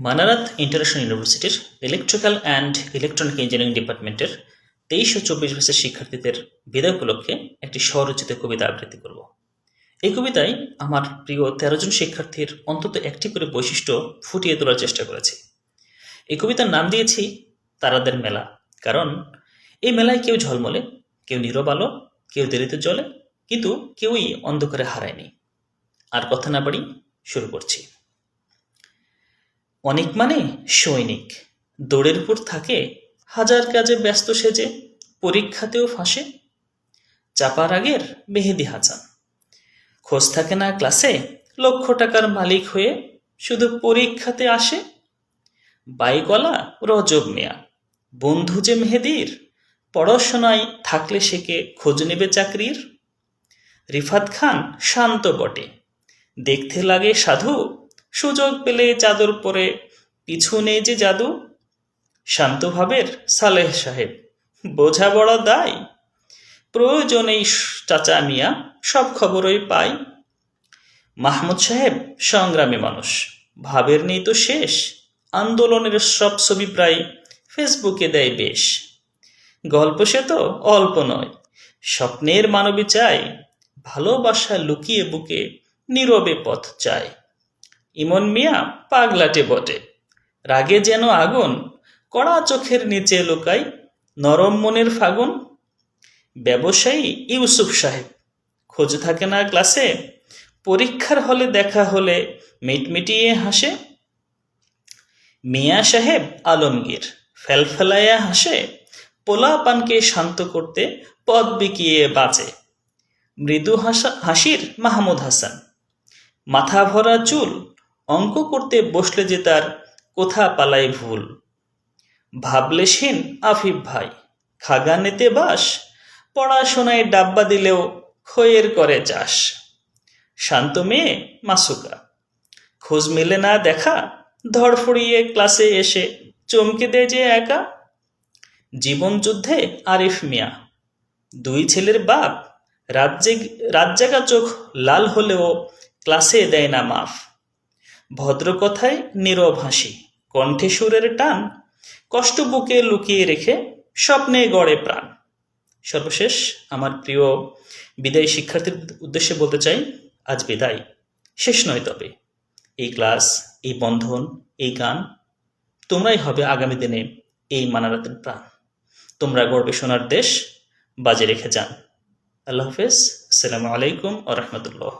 Manarat international ইউনিভার্সিটির electrical and electronic engineering ডিপার্টমেন্টের 23 ও 24 ব্যাচের শিক্ষার্থীদের বিদায় উপলক্ষে একটি স্বরচিত কবিতা আবৃত্তি করব। এই কবিতায় আমার প্রিয় 13 জন শিক্ষার্থীর অন্তত একটি করে বৈশিষ্ট্য ফুটিয়ে তোলার চেষ্টা করেছি। এই কবিতার নাম দিয়েছি তারাদের মেলা, কারণ এই মেলায় কেউ ঝলমলে, কেউ নীরব আলো, কেউ দেরিতে জ্বলে, কিন্তু কেউই অন্ধকারে হারায়নি। আর কথা না বাড়ি শুরু করছি। অনেক মানে সৈনিক, দৌড়ের উপর থাকে, হাজার কাজে ব্যস্ত সেজে, পরীক্ষাতেও ফাঁসে। চাপার আগের মেহেদি হাসান, খোঁজ থাকে না ক্লাসে, লক্ষ টাকার মালিক হয়ে শুধু পরীক্ষাতে আসে। বাইকওয়ালা রজব মিয়া, বন্ধু যে মেহেদির, পড়াশোনায় থাকলে শেখে খোঁজ নেবে চাকরির। রিফাত খান শান্ত বটে, দেখতে লাগে সাধু, সুযোগ পেলে চাদর পরে পিছু নেই যে জাদু। শান্তভাবের সালেহ সাহেব, বোঝা বড় দায়, প্রয়োজনেই চাচা মিয়া সব খবরই পাই। মাহমুদ সাহেব সংগ্রামী মানুষ, ভাবের নেই তো শেষ, আন্দোলনের সব ছবি প্রায় ফেসবুকে দেয় বেশ। গল্প সে তো অল্প নয়, স্বপ্নের মানবী চাই, ভালোবাসা লুকিয়ে বুকে নীরবে পথ চায়। ইমন মিয়া পাগলাটে বটে, রাগে যেন আগুন, কড়া চোখের নিচে লুকাই নরম মনের ফাগুন। ব্যবসায়ী ইউসুফ সাহেব, খোঁজ থাকে না ক্লাসে, পরীক্ষার হলে দেখা হলে মিটমিটিয়ে হাসে। মিয়া সাহেব আলমগীর, ফেলফেলাইয়া হাসে, পোলা পানকে শান্ত করতে পথ বিকিয়ে বাঁচে। মৃদু হাসির মাহমুদ হাসান, মাথা ভরা চুল, অঙ্ক করতে বসলে যে তার কোথা পালাই ভুল। ভাবলেশহীন আফিফ ভাই, খাগানেতে বাস, পড়াশোনায় ডাব্বা দিলেও খইয়ের করে চাষ। শান্ত মেয়ে মাসুকা, খোঁজ মেলে না দেখা, ধড়ফড়িয়ে ক্লাসে এসে চমকে দেয় যে একা। জীবন যুদ্ধে আরিফ মিয়া, দুই ছেলের বাপ, রাত জাগা চোখ লাল হলেও ক্লাসে দেয় না মাফ। ভদ্র কথায় নীরব হাসি, কণ্ঠে সুরের টান, কষ্ট বুকে লুকিয়ে রেখে স্বপ্নে গড়ে প্রাণ। সর্বশেষ আমার প্রিয় বিদায়ী শিক্ষার্থীর উদ্দেশ্যে বলতে চাই, আজ বিদায়, শেষ নয় তবে। এই ক্লাস, এই বন্ধন, এই গান, তোমরাই হবে আগামী দিনে এই মানারাতের প্রাণ। তোমরা গর্বে সোনার দেশ বাজে রেখে যান। আল্লাহ হাফেজ, আসসালামু আলাইকুম ওয়া রাহমাতুল্লাহ।